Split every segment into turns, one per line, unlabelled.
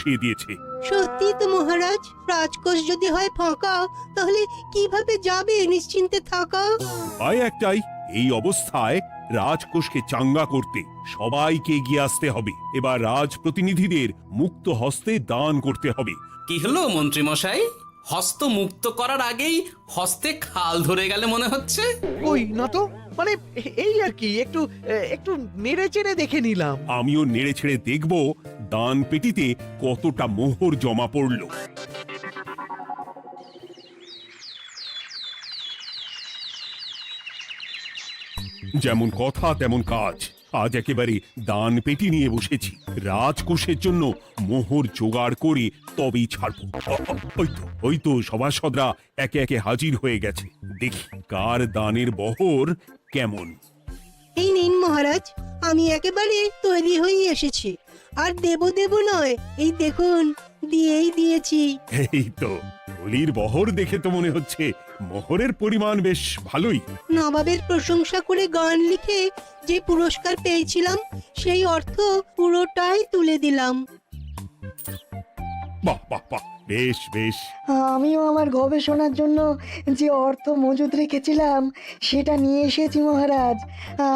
উঠিয়ে দিয়েছে।
সত্যি তো মহারাজ, রাজকোষ যদি হয় ফাঁকা, তাহলে কিভাবে যাবে নিশ্চিন্তে থাকা?
উপায় একটাই, এই অবস্থায় রাজকোষকে চাঙ্গা করতে সবাইকে এগিয়ে আসতে হবে। এবার রাজপ্রতিনিধিদের মুক্ত হস্তে দান করতে হবে।
কি হলো মন্ত্রী মশাই, হস্ত মুক্ত করার আগেই হস্তে খাল ধরে গেলে মনে হচ্ছে।
ওই না তো, মানে এই আর কি, একটু একটু নেড়ে চেড়ে দেখে নিলাম।
আমিও নেড়ে ছেড়ে দেখব দান পেটিতে কতটা মোহর জমা পড়ল। যেমন কথা তেমন কাজ, আজ একেবারে দান পেটি নিয়ে বসেছি। রাজকোষের জন্য মোহর জোগাড় করে তবেই ছাড়বো। ওই তো সভাসদরা একে একে হাজির হয়ে গেছে। দেখি কার দানের বহর কেমন।
এই নিন মহারাজ, আমি একেবারে তৈরি হয়ে এসেছি। আর দেব দেব নয়, এই দেখুন দিয়েই দিয়েছি।
এই তো থলির বহর দেখে তো মনে হচ্ছে মোহরের পরিমাণ বেশ ভালোই।
নবাবের প্রশংসা করে গান লিখে যে পুরস্কার পেয়েছিলাম, সেই অর্থ পুরোটাই তুলে দিলাম।
বাহ বাহ বাহ, বেশ বেশ।
আমিও আমার গবেষণার জন্য যে অর্থ মজুদ রেখেছিলাম সেটা নিয়ে এসেছি মহারাজ।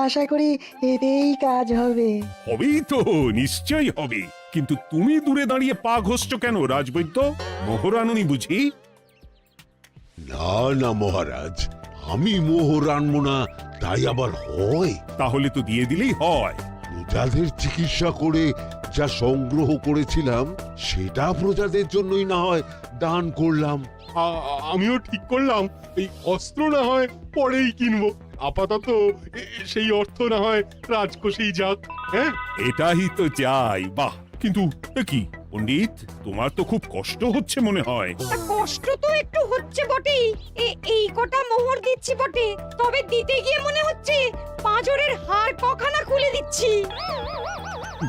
আশা করি এতেই কাজ হবে।
হবেই তো, নিশ্চয়ই হবে। কিন্তু তুমি দূরে দাঁড়িয়ে পা ঘষছ কেন রাজবৈদ্য? মোহর আনুনি বুঝি?
না না মহারাজ, আমি মোহর আনবো না তাই আবার হয়?
তাহলে তো দিয়ে দিলেই হয়।
প্রজাদের চিকিৎসা করে যা সংগ্রহ করেছিলাম সেটা প্রজাদের জন্যই না হয় দান করলাম।
আমিও ঠিক করলাম এই অস্ত্র না হয় পরেই কিনবো, আপাতত সেই অর্থ না হয় রাজকোষেই যাক। হ্যাঁ,
এটাই তো চাই। বাহ, কিন্তু কি পণ্ডিত, তোমার তো খুব কষ্ট হচ্ছে মনে হয়।
কষ্ট তো একটু হচ্ছে বটেই। এই কটা মোহর দিচ্ছি বটে, তবে দিতে গিয়ে মনে হচ্ছে পাঁজরের হাড় কখানা খুলে দিচ্ছি।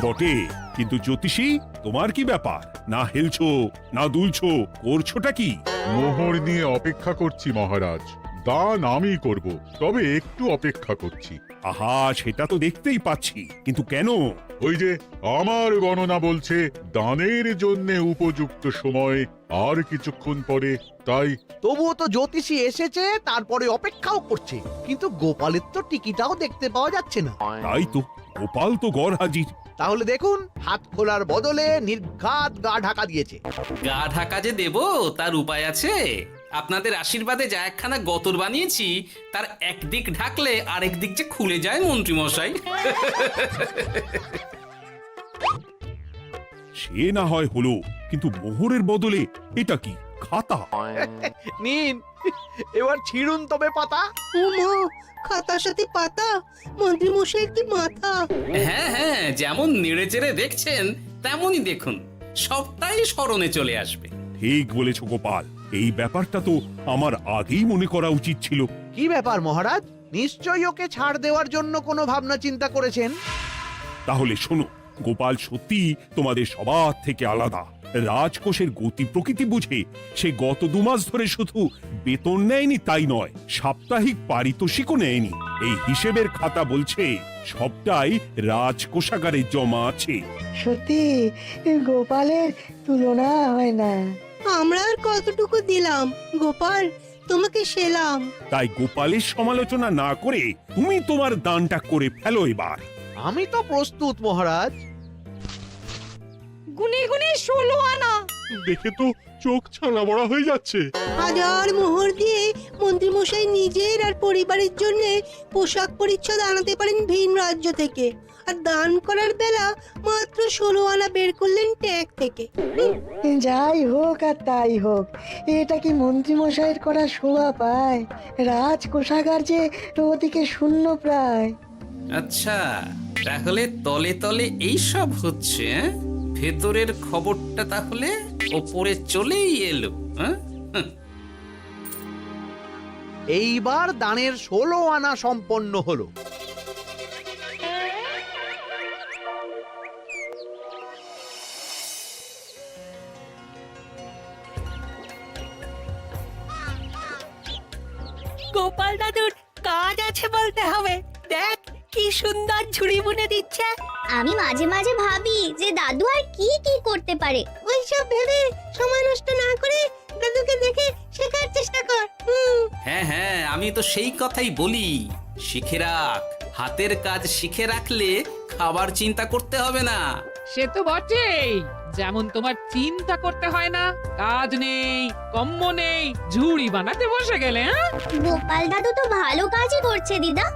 বটে, কিন্তু জ্যোতিষী তোমার কি ব্যাপার? না হেলছো না দুলছো, করছোটা কি?
মোহর নিয়ে অপেক্ষা করছি মহারাজ, দান আমি করব, তবে একটু অপেক্ষা করছি।
আহা, সেটা তো দেখতেই পাচ্ছি, কিন্তু কেন?
ওই যে আমার গণনা বলছে দানের জন্য উপযুক্ত সময় আর কিছুক্ষণ পরে, তাই।
তবুও তো জ্যোতিষী এসেছে, তারপরে অপেক্ষাও করছে, কিন্তু গোপালের তো টিকিটাও দেখতে পাওয়া যাচ্ছে না।
তাই তো, গোপাল তো গড় হাজির।
তাহলে দেখুন, হাত খোলার বদলে নির্ঘাত গা ঢাকা দিয়েছে।
গা ঢাকা যে দেব তার উপায় আছে। আপনাদের আশীর্বাদে যা একখানা গতর বানিয়েছি, তার একদিক ঢাকলে আরেক দিক যে খুলে যায় মন্ত্রী মশাই।
সে না হয় হলো, কিন্তু মোহরের বদলে এটা কি? খাতা?
নিন, এবার ছিড়ুন তবে পাতা।
উমা, খাতার সাথে পাতা, মন্ত্রী মশাইয়ের কি মাথা!
হ্যাঁ হ্যাঁ, যেমন নেড়ে চেড়ে দেখছেন তেমনই দেখুন, সবটাই স্মরণে চলে আসবে।
ঠিক বলেছ গোপাল, এই ব্যাপারটা তো আমার আগেই মনে করা উচিত ছিল।
কি ব্যাপার মহারাজ, নিশ্চয়ই ওকে ছাড় দেওয়ার জন্য কোনো ভাবনা চিন্তা করেছেন।
তাহলে শোনো, গোপাল সত্যি তোমাদের সবার থেকে আলাদা। রাজকোষের গতি প্রকৃতি বুঝে সে গত 2 মাস ধরে শুধু বেতন নেয়নি তাই নয়, সাপ্তাহিক পারিতোষিকও নেয়নি। এই হিসেবের খাতা বলছে সবটাই রাজকোষাগারে জমা আছে।
সত্যি গোপালের তুলনা হয় না।
আমরা আর কতটুকু দিলাম গোপাল, তোমাকে সেলাম।
তাই গোপালের সমালোচনা না করে তুমি তোমার দানটা করে ফেলো এবার।
আমি তো প্রস্তুত মহারাজ।
গুনে গুনে 16 আনা।
দেখে তো চোখ ছানা বড়া হয়ে যাচ্ছে।
হাজার মোহর দিয়ে মন্ত্রী মশাই নিজের আর পরিবারের জন্য পোশাক পরিচ্ছদ আনাতে পারেন ভিন রাজ্য থেকে, আর দান করার বেলা মাত্র 16 আনা বের করলেন ট্যাগ থেকে।
যাই হোক আর তাই হোক, এটা কি মন্ত্রীমশাইয়ের করা শোভা পায়? রাজকোষাগার যে ওদিকে শূন্য প্রায়।
আচ্ছা, তাহলে তলে তলে এই সব হচ্ছে, হ্যাঁ? ভেতরের খবরটা তাহলে ওপরে চলেই এলো। হ্যাঁ,
এইবার দানের 16 আনা সম্পন্ন হলো।
গোপাল দাদুর কাজ আছে বলতে হবে। দেখ কি সুন্দর ঝুড়ি বুনে দিচ্ছে।
আমি মাঝে মাঝে ভাবি যে দাদু আর কি কি করতে পারে। ওই
এইসব ভেবে সময় নষ্ট না করে দাদুকে দেখে শেখার চেষ্টা কর।
হ্যাঁ হ্যাঁ, আমি তো সেই কথাই বলি, শিখে রাখ। হাতের কাজ শিখে রাখলে খাবার চিন্তা করতে হবে না।
সে তো বটেই, যেমন তোমার চিন্তা করতে হয় না, কাজ নেই, কম্ম নেই, ঝুড়ি বানাতে বসে গেলে। হ্যাঁ,
গোপাল দাদু তো ভালো কাজই করছে দিদা।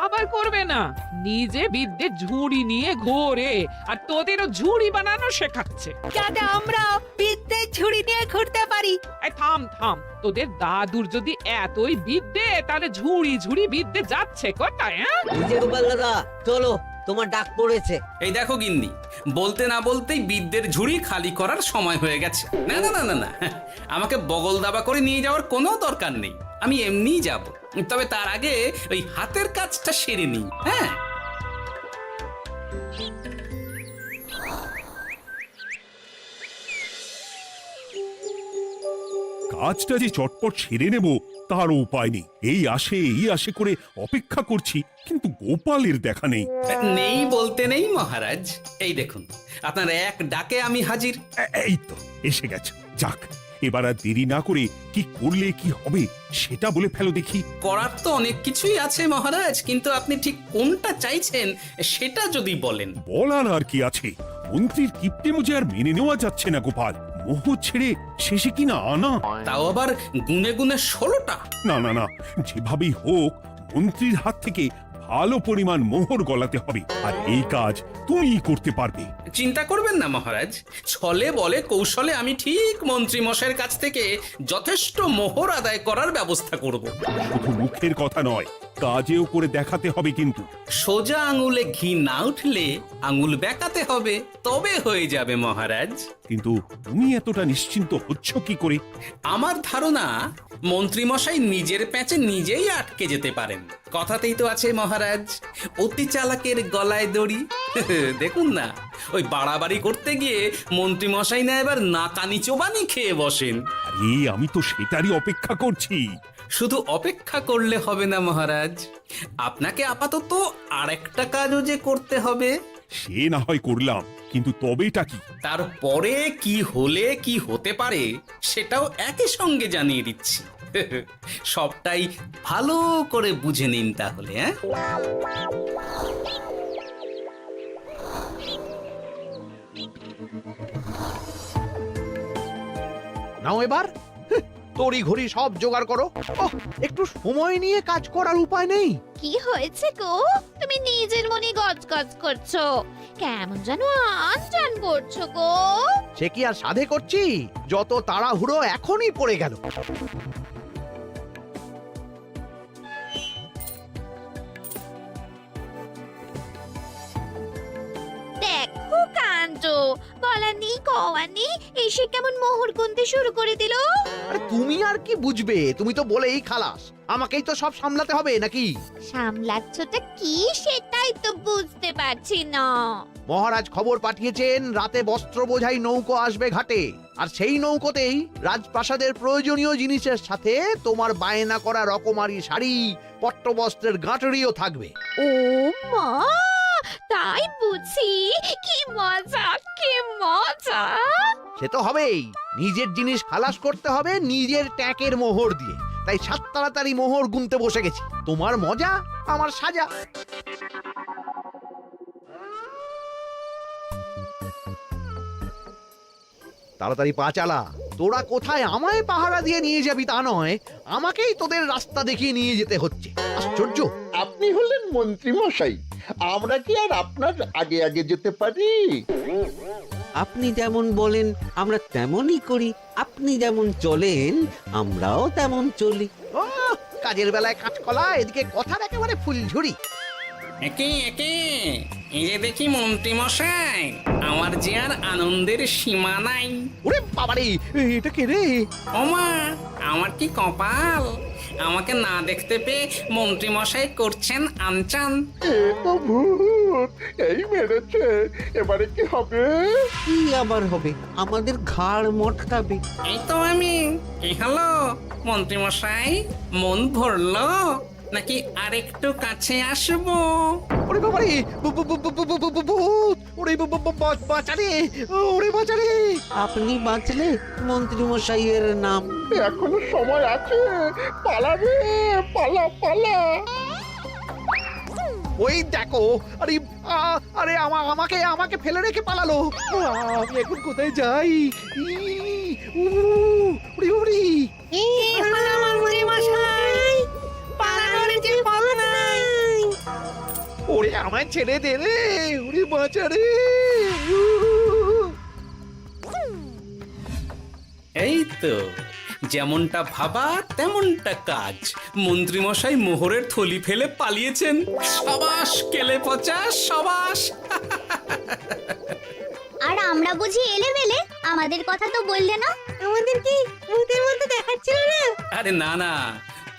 আবার করবে না, নিজে বিদ্যে ঝুড়ি নিয়ে ঘোরে আর তোদেরও ঝুড়ি বানানো শেখাচ্ছে।
যাতে আমরা বিদ্যে ঝুড়ি নিয়ে ঘুরতে পারি।
এই থাম থাম, তোদের দাদুর যদি এতই বিদ্যে, তাহলে ঝুড়ি ঝুড়ি বিদ্যে যাচ্ছে কোথায়? হ্যাঁ,
গোপাল দাদা চলো, তোমার ডাক পড়েছে।
এই দেখো গিন্নি, বলতে না বলতেই বিদ্যের ঝুড়ি খালি করার সময় হয়ে গেছে। না না না না না, আমাকে বগল দাবা করে নিয়ে যাওয়ার কোনো দরকার নেই, আমি এমনিই যাব। তবে তার আগে ওই হাতের কাজটা সেরে নিই। হ্যাঁ,
কাজটা যে চটপট সেরে নেব তারও উপায় নেই। এই আসে করে অপেক্ষা করছি, কিন্তু গোপালের দেখা নেই।
নেই বলতে নেই মহারাজ, এই দেখুন আপনার এক ডাকে আমি হাজির।
এই তো এসে গেছে। যাক, এবার আর দেরি না করে কি করলে কি হবে সেটা বলে ফেলো দেখি।
করার তো অনেক কিছুই আছে মহারাজ, কিন্তু আপনি ঠিক কোনটা চাইছেন সেটা যদি বলেন।
বলার আর কি আছে, মন্ত্রীর কিপ্টে মুজে আর মেনে নেওয়া যাচ্ছে না গোপাল। মোহ ছেড়ে শেষে কিনা আনা,
তাও আবার গুনে গুনে 16টা।
না না না, যেভাবেই হোক মন্ত্রীর হাত থেকে ভালো পরিমাণ মোহর গলাতে হবে, আর এই কাজ তুমিই করতে পারবে।
চিন্তা করবেন না মহারাজ, ছলে বলে কৌশলে আমি ঠিক মন্ত্রী মশাইয়ের কাছ থেকে যথেষ্ট মোহর আদায় করার ব্যবস্থা করব।
শুধু মুখের কথা নয়, কাজেও করে দেখাতে হবে কিন্তু।
সোজা আঙুলে ঘি না উঠলে আঙুল বেঁকাতে হবে, তবে হয়ে যাবে মহারাজ।
কিন্তু তুমি এতটা নিশ্চিন্ত হচ্ছ কি করে?
আমার ধারণা মন্ত্রী মশাই নিজের প্যাঁচে নিজেই আটকে যেতে পারেন। কথাতেই তো আছে মহারাজ, অতি চালাকের গলায় দড়ি। দেখুন না, ওই বাড়াবাড়ি করতে গিয়ে মন্ত্রী মশাই না এবার নাকানি চোবানি খেয়ে বসেন।
আরে আমি তো সেটারই অপেক্ষা করছি।
শুধু অপেক্ষা করলে হবে না মহারাজ, আপনাকে আপাতত আরেকটা কাজও যে করতে হবে।
সে না হয় করলাম, কিন্তু তবেটা কি?
তারপরে কি হলে কি হতে পারে সেটাও একই সঙ্গে জানিয়ে দিচ্ছি। সবটাই ভালো করে বুঝে নিন তাহলে। হ্যাঁ,
নাও এবার তড়ি ঘড়ি সব জোগাড় করো। ওহ, একটু সময় নিয়ে কাজ করার উপায় নেই?
কি হয়েছে গো, তুমি নিজের মনে গজগজ করছো, কেমন যেন আনজান করছো গো।
সে কি আর সাধে করছি, যত তাড়াহুড়ো এখনই পড়ে গেল।
দেখো কাণ্ড, বলা নেই কওয়া নেই, এসে কেমন মোহর গুনতে শুরু করে দিল।
আরে তুমি আর কি বুঝবে, তুমি তো বলেই খালাস, আমাকেই তো সব সামলাতে হবে নাকি?
সামলাচ্ছটা কি সেটাই তো বুঝতে পারছি না।
মহারাজ খবর পাঠিয়েছেন রাতে বস্ত্র বোঝাই নৌকো আসবে ঘাটে, আর সেই নৌকোতেই রাজপ্রাসাদের প্রয়োজনীয় জিনিসের সাথে তোমার বায়না করা রকমারি শাড়ি, পট্টবস্ত্রের গাঁটরিও থাকবে।
ও মা, তাই বুঝি, কি মজা কি মজা।
সে তো হবেই, নিজের জিনিস খালাস করতে হবে নিজের ট্যাঁকের মোহর দিয়ে, তাই সাত তাড়াতাড়ি মোহর গুনতে বসে গেছি। তোমার মজা আমার সাজা। তাড়াতাড়ি পা চালা, তোরা কোথায় আমায় পাহারা দিয়ে নিয়ে যাবি তা নয়, আমাকেই তোদের রাস্তা দেখিয়ে নিয়ে যেতে হচ্ছে। আশ্চর্য!
আপনি হলেন মন্ত্রী মশাই, আমরা কি আর আপনার আগে আগে যেতে পারি?
আপনি যেমন বলেন আমরা তেমনই করি, আপনি যেমন চলেন আমরাও তেমন চলি।
ও, কাজের বেলায় কাঁচকলা, এদিকে কথার একেবারে ফুলঝুরি।
একে একে এই যে দেখি মন্ত্রী মশাই, আমার যে আর আনন্দের সীমা নাই।
ওরে বাবারে, এটা কে রে?
ওমা, আমার কি কপাল, আমাকে না দেখতে পেয়ে মন্ত্রী মশাই করছেন আনচান।
এ তো ভূত, এই মেরেছে, এবারে কি হবে?
কি আবার হবে, আমাদের ঘাড় মটকাবে।
এই তো আমি। কি হলো মন্ত্রী মশাই, মন ভরলো নাকি আরেকটু কাছে আসবো?
ওরে বাবা রে ভূত ওরে বাঁচারে ওরে বাঁচারে
আপনি বাঁচলে মন্ত্রী মশাইয়ের নাম।
এখনো সময় আছে, পালাবে, পালা পালা।
ওই দেখো, আরে আরে আমাকে আমাকে ফেলে রেখে পালালো। আমি এখন কোথায় যাই? উড়ি উড়ি ওরে আমায় ছেড়ে দে রে, উড়ি বাঁচা রে।
এই তো যেমনটা ভাবা তেমনটা কাজ। মন্ত্রী মশাই মোহরের থলি ফেলে পালিয়েছেন। সাবাস কেলে পচা, সাবাস।
আর আমরা বুঝি এলেবেলে, আমাদের কথা তো বললে না।
আমাদের কি ভূতের মধ্যে দেখাচ্ছিল না?
আরে না না,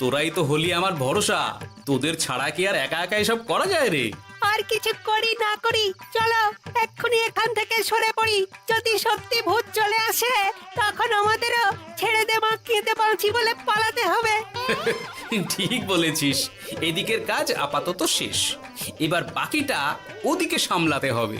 তোরাই তো হলি আমার ভরসা। তোদের ছাড়া কি আর একা একা এসব করা যায় রে?
আর কিছু করি না করি, চলো এক্ষুনি এখান থেকে সরে পড়ি। যদি সত্যি ভূত চলে আসে তখন আমাদেরও ছেড়ে দে মাখিয়ে বাঁচি বলে পালাতে হবে।
ঠিক বলেছিস। এদিকের কাজ আপাতত শেষ, এবার বাকিটা ওদিকে সামলাতে হবে।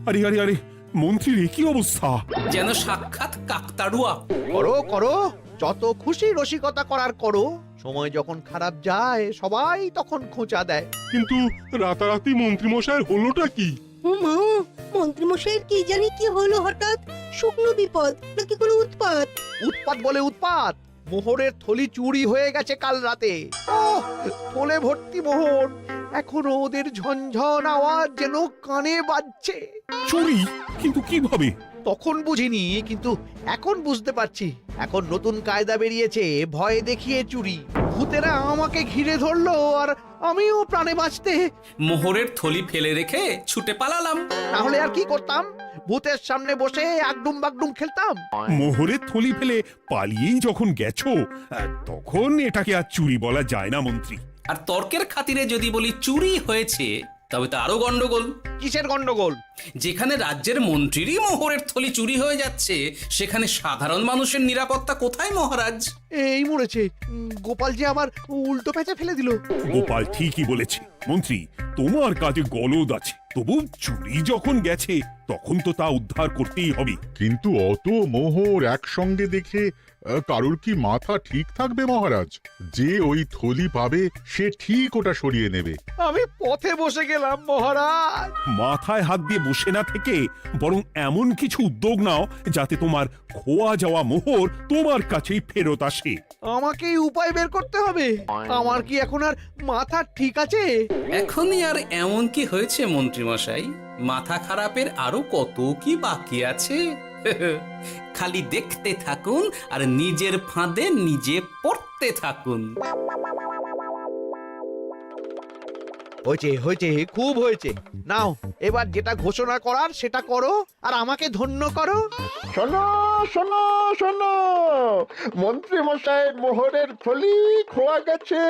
আরে আরে আরে মন্ত্রীর কি অবস্থা!
যেন সাক্ষাৎ কাকতাড়ুয়া।
করো করো, যত খুশি রসিকতা করার করো। সময় যখন খারাপ যায় সবাই তখন খোঁচা দেয়।
কিন্তু রাতারাতি মন্ত্রী মশাইয়ের হলোটা কি?
মা, মন্ত্রীমশাইয়ের কি জানি কি হলো হঠাৎ? শুকনো বিপদ নাকি কোনো উৎপাত?
উৎপাত বলে উৎপাত। মোহরের থলি চুরি হয়ে গেছে কাল রাতে। ওহ, থলে ভর্তি মোহর। এখনো ওদের ঝনঝন আওয়াজ যেন কানে বাজছে।
চুরি? কিন্তু কিভাবে?
তখন বুঝিনি, কিন্তু এখন বুঝতে পারছি। এখন নতুন কায়দা বেরিয়েছে, ভয় দেখিয়ে চুরি। ভূতেরা আমাকে ঘিরে ধরলো আর আমিও প্রাণে বাঁচতে
মোহরের থলি ফেলে রেখে ছুটে পালালাম।
তাহলে আর কি করতাম? ভূতের সামনে বসে আগডুম বাগডুম খেলতাম।
মোহরের থলি ফেলে পালিয়েই যখন গেছো, তখন এটাকে আর চুরি বলা যায় না মন্ত্রী।
আর তর্কের খাতিরে যদি বলি চুরি হয়েছে, তবে তো আরো গন্ডগোল।
কিসের গন্ডগোল?
যেখানে রাজ্যের মন্ত্রীরই মোহরের থলি চুরি হয়ে যাচ্ছে, সেখানে সাধারণ মানুষের নিরাপত্তা কোথায় মহারাজ?
এই মরেছে, গোপাল যে আবার উল্টো প্যাঁচে ফেলে দিল।
গোপাল ঠিকই বলেছে মন্ত্রী, তোমার কাজে গলদ আছে। তবু চুরি যখন গেছে তখন তো তা উদ্ধার করতেই হবে।
কিন্তু অত মোহর একসঙ্গে দেখে কারোর কি মাথা ঠিক থাকবে মহারাজ? যে ওই থলি পাবে সে ঠিক ওটা সরিয়ে নেবে।
আমি পথে বসে গেলাম মহারাজ।
মাথায় হাত দিয়ে বসে না থেকে বরং এমন কিছু উদ্যোগ নাও যাতে তোমার খোয়া যাওয়া মোহর তোমার কাছেই ফেরত আসে।
আমাকেই উপায় বের করতে হবে। আমার কি এখন আর মাথা ঠিক আছে?
এখনই আর এমন কি হয়েছে মন্ত্রী মশাই? মাথা খারাপের আরো কত কি বাকি আছে। খালি দেখতে থাকুন আর নিজের ফাঁদে নিজে পড়তে থাকুন।
হয়েছে হয়েছে, খুব হয়েছে। নাও এবার যেটা ঘোষণা করার সেটা করো আর আমাকে ধন্য করো।
শোনো শোনো শোনো, মন্ত্রী মশাইয়ের মোহরের থলি খোয়া গেছে।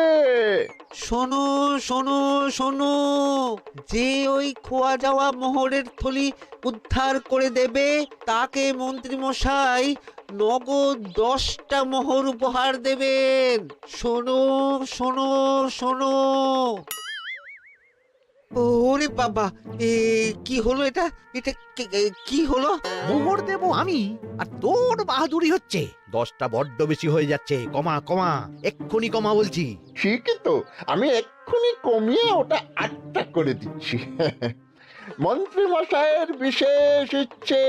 শোনো শোনো শোনো, যে ওই খোয়া যাওয়া মোহরের থলি উদ্ধার করে দেবে তাকে মন্ত্রী মশাই নগদ 10টা মোহর উপহার দেবেন। শোনো শোনো শোনো। ওরে বাবা, কি হলো এটা? এটা কি হলো?
মোহর দেব আমি আর তোর বাহাদুরি হচ্ছে। 10টা বড্ড বেশি হয়ে যাচ্ছে। কমা কমা, এক্ষুনি কমা বলছি।
ঠিকই তো, আমি এক্ষুনি কমিয়ে ওটা 8টা করে দিচ্ছি। মন্ত্রী মশাইয়ের বিশেষ ইচ্ছে,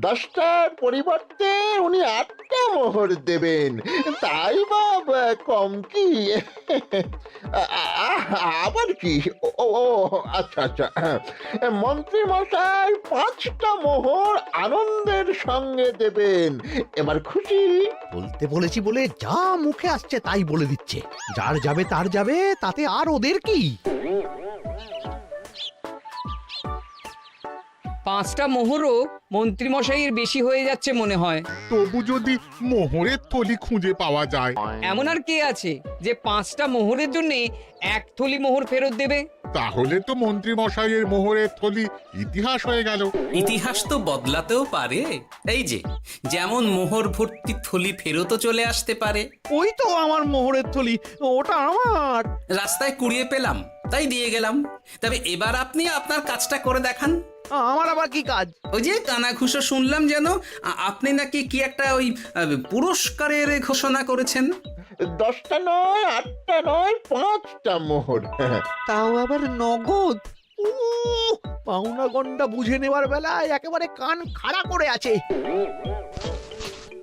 10টার পরিবর্তে উনি 8টা মোহর দেবেন। তাই বা কম কি? আবার কি? ও আচ্ছা আচ্ছা, মন্ত্রী মশাই 5টা মোহর আনন্দের সঙ্গে দেবেন। এবার খুশি?
বলতে বলেছি বলে যা মুখে আসছে তাই বলে দিচ্ছে। যার যাবে তার যাবে, তাতে আর ওদের কি?
5টা মোহরও মন্ত্রীমশাইয়ের বেশি হয়ে যাচ্ছে মনে হয়।
তবু যদি মোহরের থলি খুঁজে পাওয়া যায়।
এমন আর কে আছে যে 5টা মোহরের জন্য 1 থলি মোহর ফেরত দেবে?
তাহলে তো মন্ত্রী মশাইয়ের মোহরের থলি ইতিহাস হয়ে গেল।
ইতিহাস তো বদলাতেও পারে। এই যে যেমন মোহর ভর্তি থলি ফেরতও চলে আসতে পারে।
ওই তো আমার মোহরের থলি, ওটা আমার।
রাস্তায় কুড়িয়ে পেলাম তাই দিয়ে গেলাম। তবে এবার আপনি আপনার কাজটা করে দেখান।
আমার আবার কি কাজ?
ওই যে কানাঘুষো শুনলাম যেন আপনি নাকি কি একটা ওই পুরস্কারের ঘোষণা করেছেন।
10টা নয়, 8টা নয়, 5টা মোহর।
তাও আবার নগদ।
পাওনা গন্ডা বুঝে নেওয়ার বেলায় একেবারে কান খাড়া করে আছে।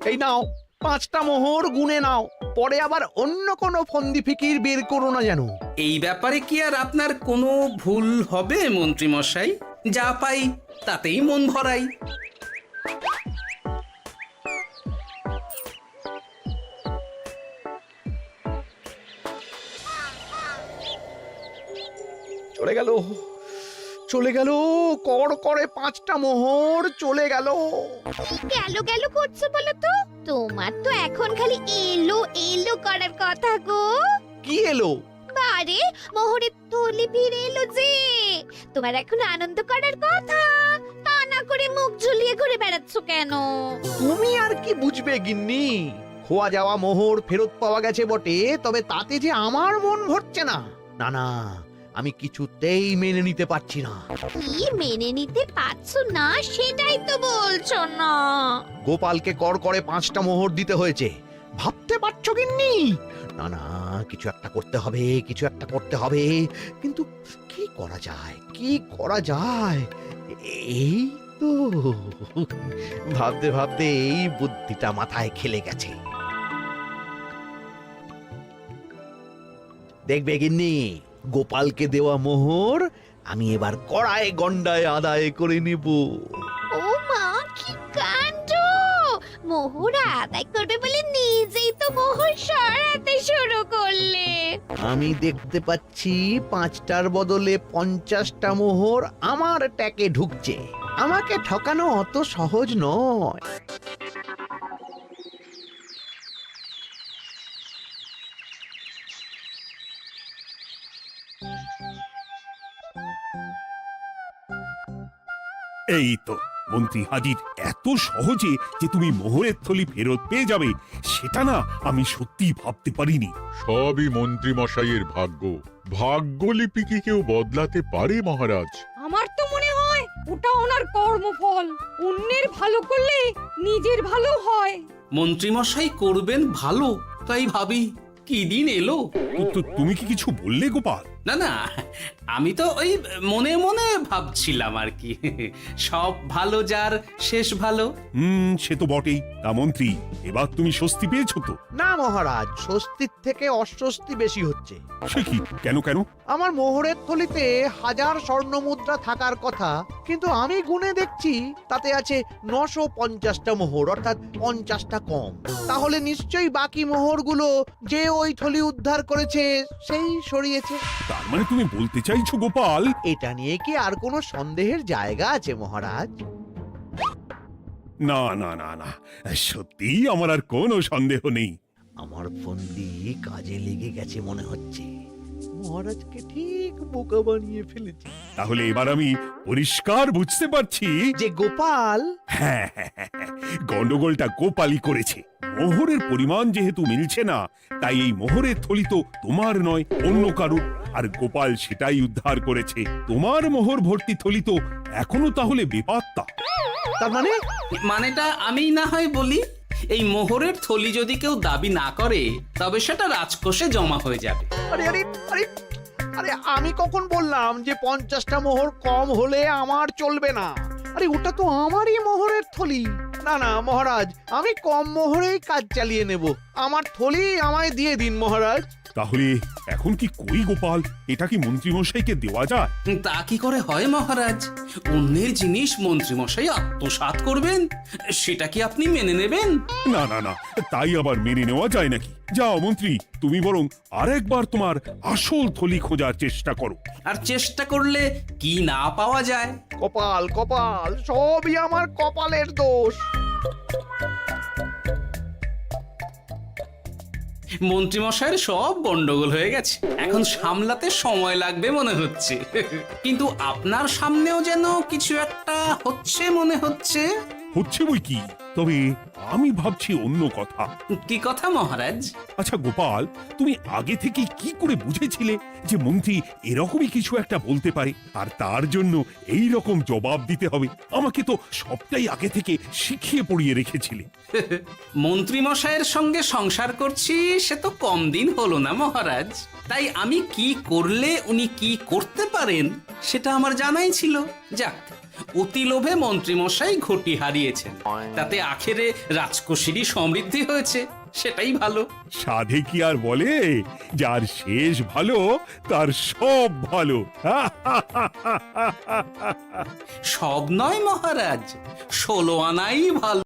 এই নাও 5টা মোহর, গুনে নাও, পরে আবার অন্য কোনো ফন্দি ফিকির বের করো না যেন।
এই ব্যাপারে কি আর আপনার কোনো ভুল হবে মন্ত্রী মশাই? যা পাই তাতেই মন ভরাই।
চলে গেল, চলে গেল, কর করে 5টা মোহর চলে গেল।
গেল গেল করছো বলো তো? তোমার তো এখন খালি এলো এলো করার কথা গো।
কি এলো?
বারে মোহরের থলি ফিরে এলো যে। তোমার এখন আনন্দ করার কথা, তা না করে মুখ ঝুলিয়ে ঘুরে বেড়াচ্ছ কেন?
তুমি আর কি বুঝবে গিন্নি? খোয়া যাওয়া মোহর ফেরত পাওয়া গেছে বটে, তবে তাতে যে আমার মন ভরছে না। না না, আমি কিছুতেই মেনে নিতে পারছি না।
কি মেনে নিতে পারছো না সেটাই তো বলছো না।
গোপালকে কর করে 5টা মোহর দিতে হয়েছে, ভাবতে পারছো গিন্নি? না না, কিছু একটা করতে হবে, কিছু একটা করতে হবে। কিন্তু কি করা যায়, কি করা যায়? এই তো ভাবতে ভাবতে এই বুদ্ধিটা মাথায় খেলে গেছে। দেখবে গিন্নি, গোপালকে দেওয়া মোহর আমি এবার কড়ায় গন্ডায় আদায় করে নিব।
ও মা, কি কাণ্ড! মোহর আদায় করবে বলে নিজেই তো মোহর সরাতে শুরু করলে।
আমি দেখতে পাচ্ছি 5টার বদলে 50টা মোহর আমার ট্যাকে ঢুকছে। আমাকে ঠকানো অত সহজ নয়।
এই তো মন্ত্রী হাজির। এত সহজে যে তুমি মোহরের থলি ফেরত পেয়ে যাবে সেটা না আমি সত্যি ভাবতে পারিনি।
সবই মন্ত্রী মশাইয়ের ভাগ্য। ভাগ্যলিপি কি কেউ বদলাতে পারে মহারাজ?
আমার তো মনে হয় ওটা ওনার কর্মফল। অন্যের ভালো করলে নিজের ভালো হয়।
মন্ত্রী মশাই করবেন ভালো, তাই ভাবি কি দিন এলো।
তুমি কি কিছু বললে গোপাল?
না না, আমি তো ওই মনে মনে ভাবছিলাম আর কি। সব ভালো যার শেষ ভালো।
সে তো বটেই। তা মন্ত্রী, এবার তুমি স্বস্তি পেয়েছো তো?
না মহারাজ, স্বস্তির থেকে অস্বস্তি বেশি হচ্ছে।
সে কি? কেন কেন?
আমার মোহরের থলিতে 1000 স্বর্ণ মুদ্রা থাকার কথা, কিন্তু আমি গুনে দেখছি তাতে আছে 950টা মোহর, অর্থাৎ 50টা কম। তাহলে নিশ্চয়ই বাকি মোহরগুলো যে ওই থলি উদ্ধার করেছে সেই সরিয়েছে।
তার মানে তুমি বলতে চাইছো গোপাল?
এটা নিয়ে কি আর কোনো সন্দেহের জায়গা আছে মহারাজ?
না না না না, সত্যি আমার আর কোনো সন্দেহ নেই।
আমার ফন্দি কাজে লেগে গেছে মনে হচ্ছে। মহারাজকে ঠিক বোকা বানিয়ে ফেলেছি।
তাহলে এবার আমি পরিষ্কার বুঝতে পারছি
যে গোপাল,
হ্যাঁ, গন্ডগোলটা গোপালই করেছে। মোহরের পরিমাণ যেহেতু মিলছে না, তাই এই মোহরের থলি তো তোমার নয়, অন্য কারুর। আর গোপাল সেটাই উদ্ধার করেছে। তোমার মোহর ভর্তি থলি তো এখনো তাহলে বেপাত্তা।
তার মানে?
মানেটা আমি না হয় বলি, এই মোহরের থলি যদি কেউ দাবি না করে তবে সেটা রাজকোষে জমা হয়ে যাবে।
আরে আরে আরে আরে, আমি কখন বললাম যে 50টা মোহর কম হলে আমার চলবে না? আরে ওটা তো আমারই মোহরের থলি। না না মহারাজ, আমি কম মোহরেই কাজ চালিয়ে নেব। আমার থলি আমায় দিয়ে দিন মহারাজ।
তাহলে এখন কি করি গোপাল? এটা কি মন্ত্রী মশাইকে দেওয়া যায়?
তা কি করে হয় মহারাজ? অন্যের জিনিস মন্ত্রী মশাই আত্মসাৎ করবেন, সেটা কি আপনি মেনে নেবেন?
না না না, তাই আবার মেনে নেওয়া যায় নাকি? যাও মন্ত্রী, তুমি বরং আরেকবার তোমার আসল থলি খোঁজার চেষ্টা করো।
আর চেষ্টা করলে কি না পাওয়া যায়?
কপাল কপাল, সবই আমার কপালের দোষ।
মন্ত্রীমশাইয়ের সব গন্ডগোল হয়ে গেছে, এখন সামলাতে সময় লাগবে মনে হচ্ছে। কিন্তু আপনার সামনেও যেন কিছু একটা হচ্ছে মনে হচ্ছে।
হচ্ছে বই কি, তবে আমি ভাবছি অন্য কথা।
কি কথা মহারাজ?
আচ্ছা গোপাল, তুমি আগে থেকে কি করে বুঝেছিলে যে মন্ত্রী এরকমই কিছু একটা বলতে পারে, আর তার জন্য এই রকম জবাব দিতে হবে? আমাকে তো সবটাই আগে থেকে শিখিয়ে পড়িয়ে রেখেছিলে।
মন্ত্রীমশাইয়ের সঙ্গে সংসার করছি সে তো কম দিন হলো না মহারাজ, তাই আমি কি করলে উনি কি করতে পারেন সেটা আমার জানাই ছিল। যাক, অতি লোভে মন্ত্রীমশাই ঘটি হারিয়েছেন, তাতে আখেরে রাজকোষেরই সমৃদ্ধি হয়েছে, সেটাই ভালো।
সাধে কি আর বলে, যার শেষ ভালো তার সব ভালো।
সব নয় মহারাজ, 16 আনাই ভালো।